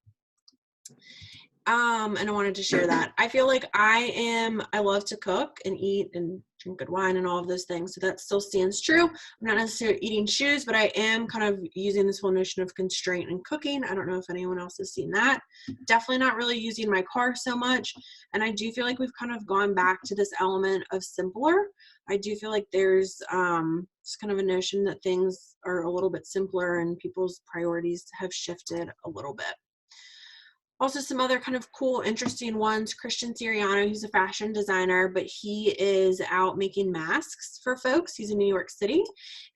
And I wanted to share that. I feel like I love to cook and eat and drink good wine and all of those things. So that still stands true. I'm not necessarily eating shoes, but I am kind of using this whole notion of constraint in cooking. I don't know if anyone else has seen that. Definitely not really using my car so much. And I do feel like we've kind of gone back to this element of simpler. I do feel like there's kind of a notion that things are a little bit simpler and people's priorities have shifted a little bit. Also, some other kind of cool, interesting ones. Christian Siriano, he's a fashion designer, but he is out making masks for folks. He's in New York City.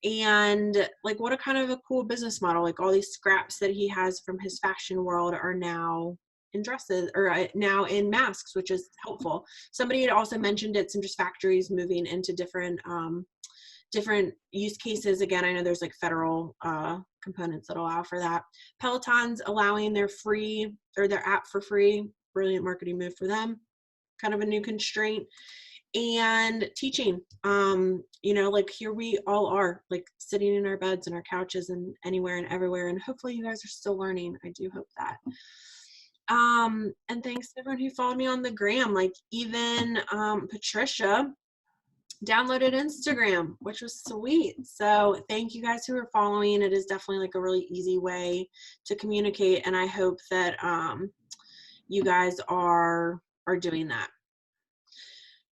And like, what a kind of a cool business model. Like all these scraps that he has from his fashion world are now in dresses or now in masks, which is helpful. Somebody had also mentioned it, some just factories moving into different use cases. Again, I know there's like federal components that allow for that. Peloton's allowing their app for free. Brilliant marketing move for them. Kind of a new constraint. And teaching, like here we all are, like sitting in our beds and our couches and anywhere and everywhere. And hopefully you guys are still learning. I do hope that. And thanks to everyone who followed me on the gram, like even Patricia downloaded Instagram, which was sweet. So thank you guys who are following. It is definitely like a really easy way to communicate, and I hope that you guys are doing that.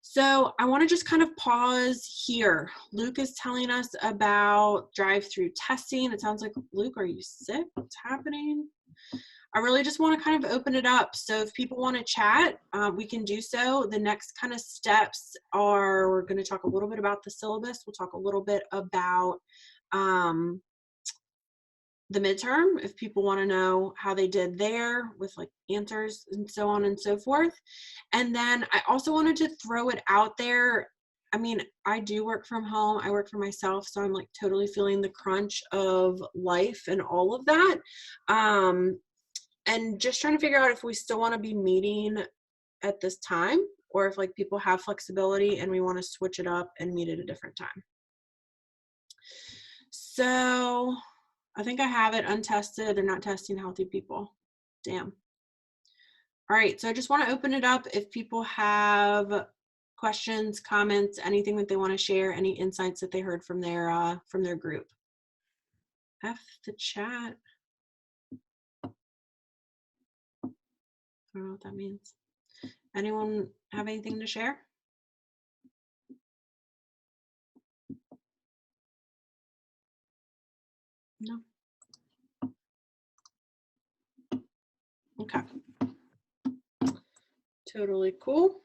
So I want to just kind of pause here. Luke is telling us about drive-through testing. It sounds like, Luke, are you sick? What's happening? I really just want to kind of open it up. So if people want to chat, we can do so. The next kind of steps are, we're going to talk a little bit about the syllabus. We'll talk a little bit about the midterm, if people want to know how they did there with like answers and so on and so forth. And then I also wanted to throw it out there. I mean, I do work from home. I work for myself. So I'm like totally feeling the crunch of life and all of that. And just trying to figure out if we still want to be meeting at this time or if like people have flexibility and we want to switch it up and meet at a different time. So I think I have it untested. They're not testing healthy people. Damn. All right. So I just want to open it up if people have questions, comments, anything that they want to share, any insights that they heard from their group. F the chat. I don't know what that means. Anyone have anything to share? No. Okay. Totally cool.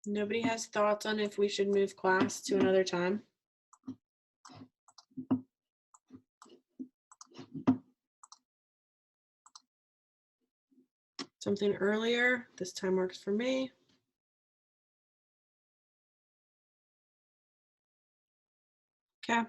Nobody has thoughts on if we should move class to another time? Something earlier. This time works for me. Okay. All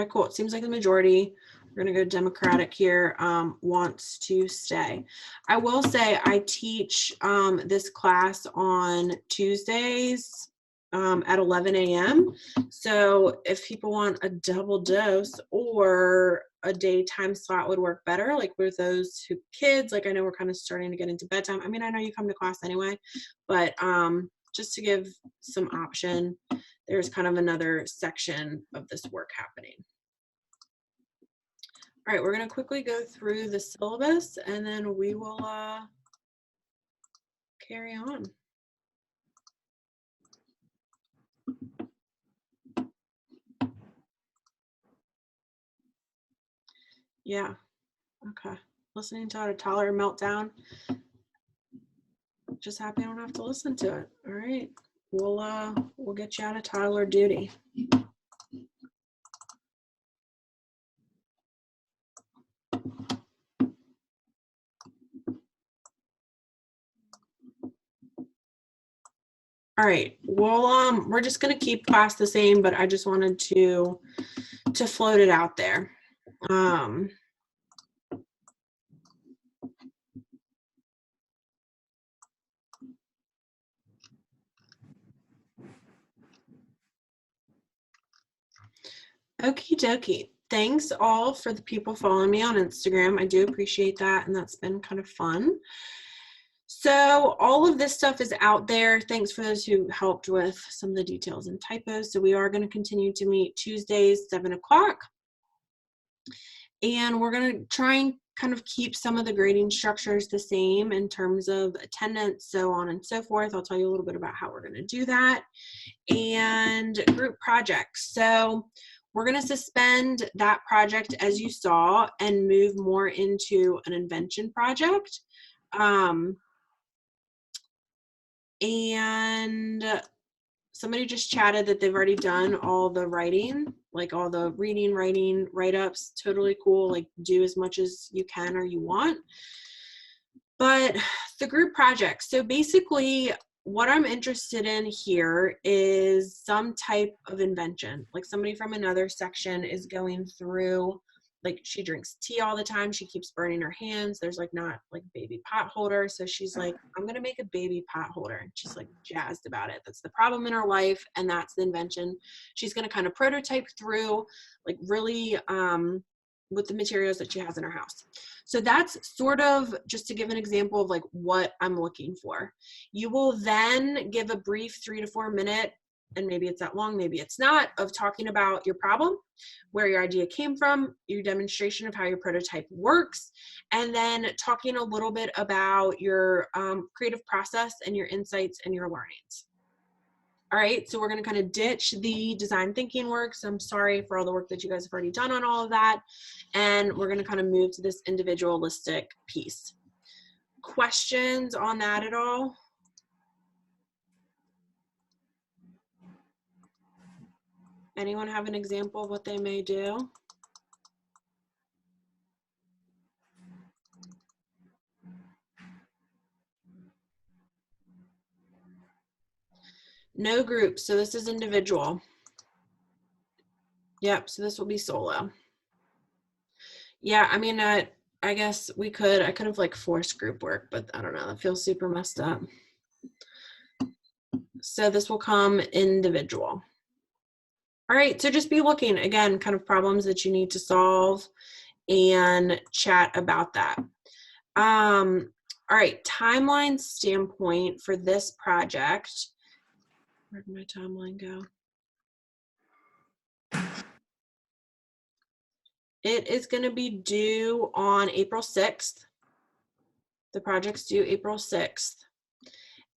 right, cool. It seems like the majority, we're going to go Democratic here, wants to stay. I will say I teach this class on Tuesdays at 11 a.m. So if people want a double dose or a daytime slot would work better, like with those who kids, like I know we're kind of starting to get into bedtime. I mean, I know you come to class anyway, but just to give some option, there's kind of another section of this work happening. All right, we're going to quickly go through the syllabus and then we will carry on. Yeah, okay. Listening to how to tolerate meltdown. Just happy I don't have to listen to it. All right, we'll get you out of toddler duty. All right, well, we're just gonna keep class the same, but I just wanted to float it out there. Okie dokie. Thanks all for the people following me on Instagram. I do appreciate that, and that's been kind of fun. So all of this stuff is out there. Thanks for those who helped with some of the details and typos. So we are going to continue to meet Tuesdays, 7 o'clock. And we're going to try and kind of keep some of the grading structures the same in terms of attendance, so on and so forth. I'll tell you a little bit about how we're going to do that. And group projects. So we're going to suspend that project as you saw and move more into an invention project. And somebody just chatted that they've already done all the writing, like all the reading, writing, write-ups. Totally cool. Like, do as much as you can or you want. But the group project. So basically what I'm interested in here is some type of invention. Like somebody from another section is going through, like she drinks tea all the time. She keeps burning her hands. There's like not like baby pot holder. So she's like, I'm going to make a baby pot holder. And she's like jazzed about it. That's the problem in her life. And that's the invention. She's going to kind of prototype through, like really with the materials that she has in her house. So that's sort of just to give an example of like what I'm looking for. You will then give a brief 3 to 4 minute, and maybe it's that long, maybe it's not, of talking about your problem, where your idea came from, your demonstration of how your prototype works, and then talking a little bit about your creative process and your insights and your learnings. All right, so we're going to kind of ditch the design thinking work. So I'm sorry for all the work that you guys have already done on all of that. And we're going to kind of move to this individualistic piece. Questions on that at all? Anyone have an example of what they may do? No groups, so this is individual. Yep, so this will be solo. Yeah, I mean, I guess I could have like forced group work, but I don't know, that feels super messed up. So this will come individual. All right, so just be looking, again, kind of problems that you need to solve and chat about that. All right, timeline standpoint for this project. Where did my timeline go? It is going to be due on April 6th. The project's due April 6th.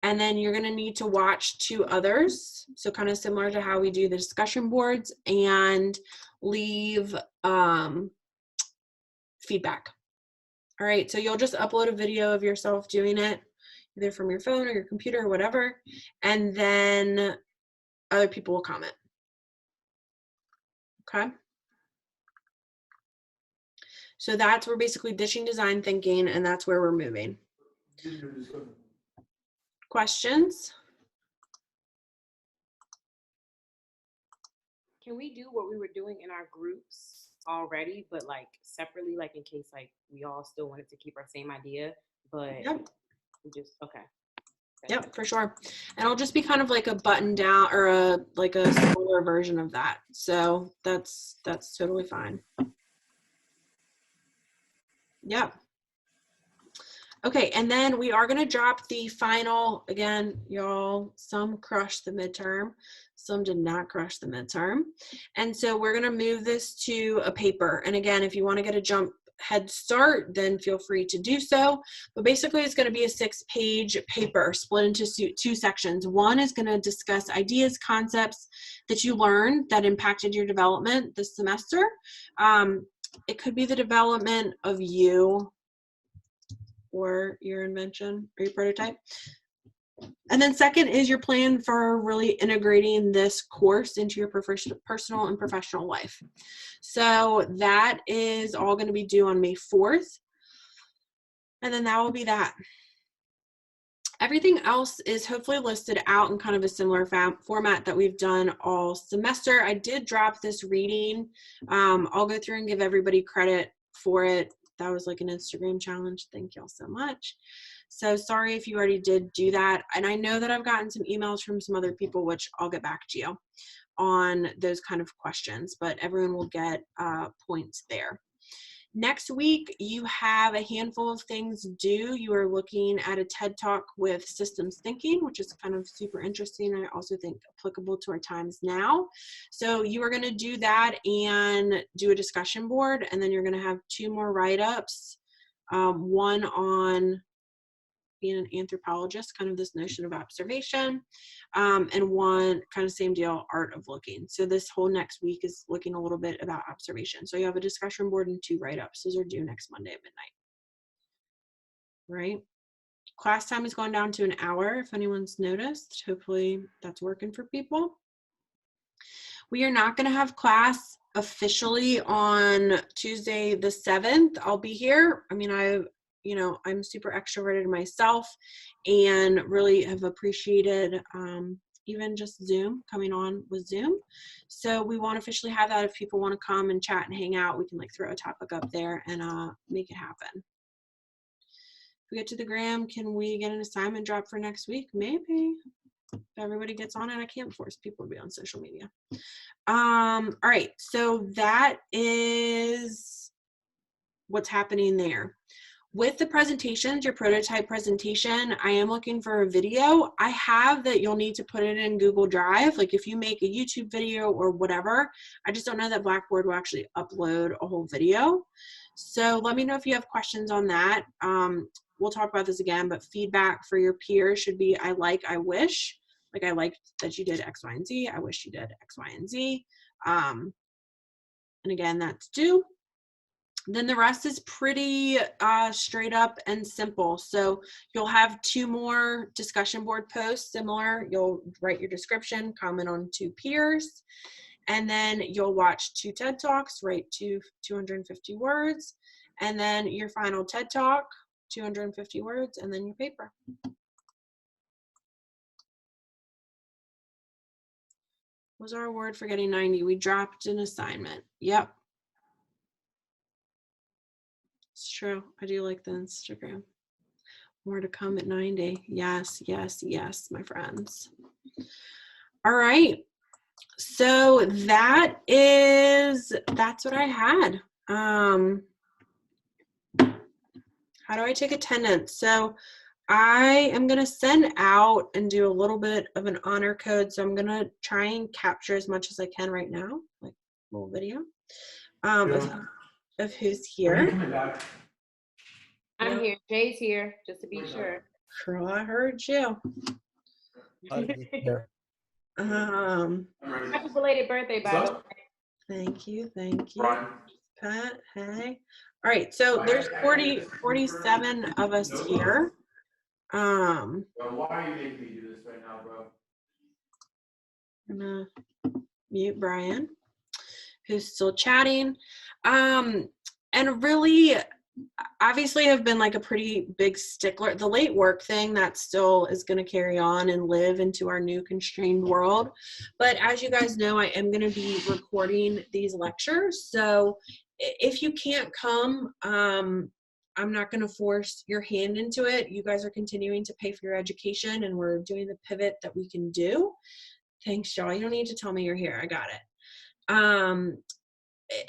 And then you're going to need to watch 2 others. So kind of similar to how we do the discussion boards, and leave feedback. All right, so you'll just upload a video of yourself doing it, either from your phone or your computer or whatever, and then other people will comment. Okay? So that's, we're basically ditching design thinking, and that's where we're moving. Questions? Can we do what we were doing in our groups already, but like separately, like in case like we all still wanted to keep our same idea, but yep. We just, okay. Yep, for sure. And it'll just be kind of like a button down or a smaller version of that. So that's totally fine. Yep. Okay, and then we are going to drop the final, again, y'all, some crushed the midterm, some did not crush the midterm. And so we're going to move this to a paper. And again, if you want to get a head start, then feel free to do so. But basically, it's going to be a 6-page paper split into 2 sections. One is going to discuss ideas, concepts that you learned that impacted your development this semester. It could be the development of you or your invention or your prototype. And then second is your plan for really integrating this course into your personal and professional life. So that is all going to be due on May 4th. And then that will be that. Everything else is hopefully listed out in kind of a similar format that we've done all semester. I did drop this reading. I'll go through and give everybody credit for it That was like an Instagram challenge. Thank y'all so much. So sorry if you already did do that. And I know that I've gotten some emails from some other people, which I'll get back to you on those kind of questions, but everyone will get points there. Next week, you have a handful of things due. You are looking at a TED Talk with systems thinking, which is kind of super interesting. I also think applicable to our times now. So you are going to do that and do a discussion board, and then you're going to have 2 more write-ups, one on being an anthropologist, kind of this notion of observation, and one kind of same deal, art of looking. So this whole next week is looking a little bit about observation. So you have a discussion board and 2 write-ups. Those are due next Monday at midnight. Right? Class time is going down to an hour, if anyone's noticed. Hopefully that's working for people. We are not going to have class officially on Tuesday the 7th. I'll be here. I mean, I'm super extroverted myself and really have appreciated even just Zoom, coming on with Zoom. So we won't officially have that. If people want to come and chat and hang out, we can like throw a topic up there and make it happen. If we get to the gram, can we get an assignment drop for next week? Maybe. If everybody gets on it, I can't force people to be on social media. All right, so that is what's happening there. With the presentations, your prototype presentation, I am looking for a video. I have that you'll need to put it in Google Drive. Like if you make a YouTube video or whatever, I just don't know that Blackboard will actually upload a whole video. So let me know if you have questions on that. We'll talk about this again, but feedback for your peers should be I wish. Like I liked that you did X, Y, and Z. I wish you did X, Y, and Z. And again, that's due. Then the rest is pretty straight up and simple. So you'll have 2 more discussion board posts, similar. You'll write your description, comment on 2 peers, and then you'll watch 2 TED Talks, write 250 words, and then your final TED Talk, 250 words, and then your paper. What was our award for getting 90? We dropped an assignment. Yep. It's true. I do like the Instagram. More to come at 90. Yes, yes, yes, my friends. All right. So that's what I had. How do I take attendance? So I am going to send out and do a little bit of an honor code. So I'm going to try and capture as much as I can right now, like a little video. Of who's here. I'm here. Jay's here, just to be sure. Girl, I heard you. Happy belated birthday, by the way. Thank you. Pat, hey. All right, so there's 47 of us here. Why are you making me do this right now, bro? I'm gonna mute Brian, who's still chatting. And really, obviously have been like a pretty big stickler. The late work thing, that still is going to carry on and live into our new constrained world. But as you guys know, I am going to be recording these lectures. So if you can't come, I'm not going to force your hand into it. You guys are continuing to pay for your education, and we're doing the pivot that we can do. Thanks, y'all. You don't need to tell me you're here. I got it.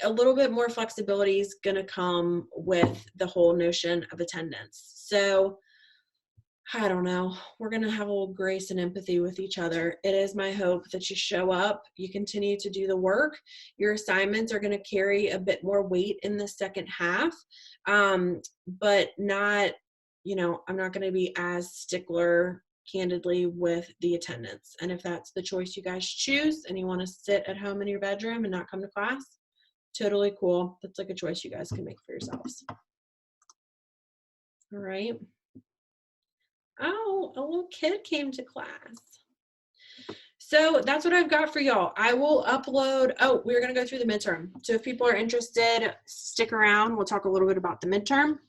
A little bit more flexibility is going to come with the whole notion of attendance. So I don't know, we're going to have a little grace and empathy with each other. It is my hope that you show up, you continue to do the work. Your assignments are going to carry a bit more weight in the second half, but not, I'm not going to be as stickler candidly with the attendance. And if that's the choice you guys choose and you want to sit at home in your bedroom and not come to class, totally cool. That's like a choice you guys can make for yourselves. All right. Oh, a little kid came to class. So that's what I've got for y'all. I will upload. Oh, we're going to go through the midterm. So if people are interested, stick around. We'll talk a little bit about the midterm.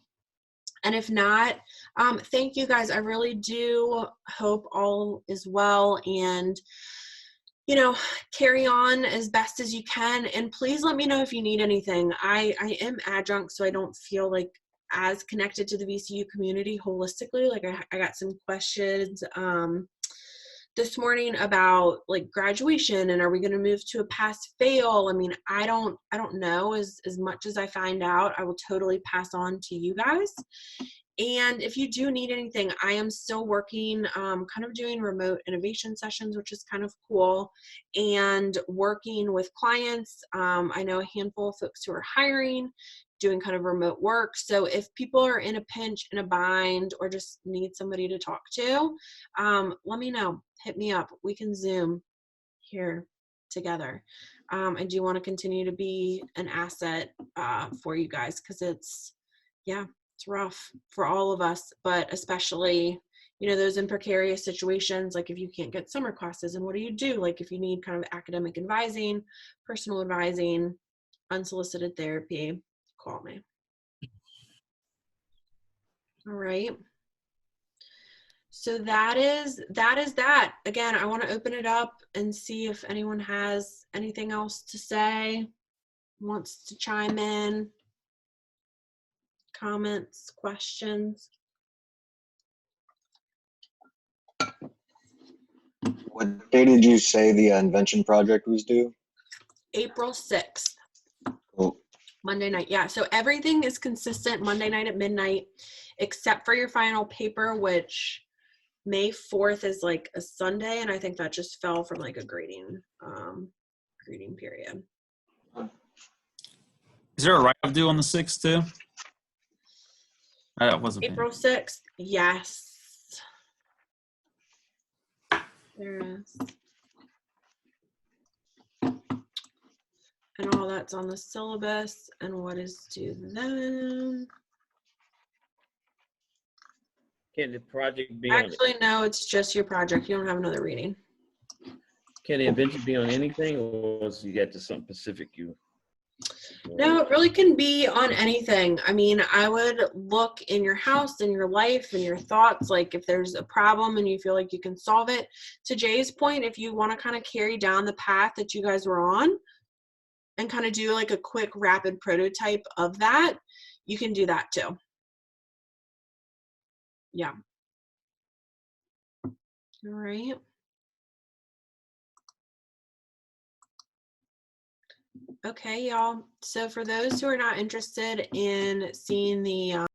And if not, thank you guys. I really do hope all is well. And you know, carry on as best as you can. And please let me know if you need anything. I am adjunct, so I don't feel like as connected to the VCU community holistically. Like I got some questions this morning about like graduation and are we going to move to a pass fail? I mean, I don't know. As much as I find out, I will totally pass on to you guys. And if you do need anything, I am still working, kind of doing remote innovation sessions, which is kind of cool, and working with clients. I know a handful of folks who are hiring, doing kind of remote work. So if people are in a pinch, in a bind, or just need somebody to talk to, let me know. Hit me up. We can Zoom here together. I do want to continue to be an asset for you guys, because it's rough for all of us, but especially, you know, those in precarious situations, like if you can't get summer classes, and what do you do? Like if you need kind of academic advising, personal advising, unsolicited therapy, call me. All right. So that is that. Again, I want to open it up and see if anyone has anything else to say, wants to chime in, comments, questions. What day did you say the invention project was due? April 6th. Cool. Monday night. Yeah. So everything is consistent Monday night at midnight, except for your final paper, which May 4th is like a Sunday. And I think that just fell from like a grading period. Is there a write-up due on the 6th too? That wasn't April 6th. Yes. There is. And all that's on the syllabus and what is due then. Can the project be Actually, no, it's just your project. You don't have another reading. Can the invention be on anything, or is you got to something specific you? No, it really can be on anything. I mean, I would look in your house, in your life, and your thoughts, like if there's a problem and you feel like you can solve it. To Jay's point, if you want to kind of carry down the path that you guys were on and kind of do like a quick, rapid prototype of that, you can do that too. Yeah. All right. Okay, y'all. So for those who are not interested in seeing the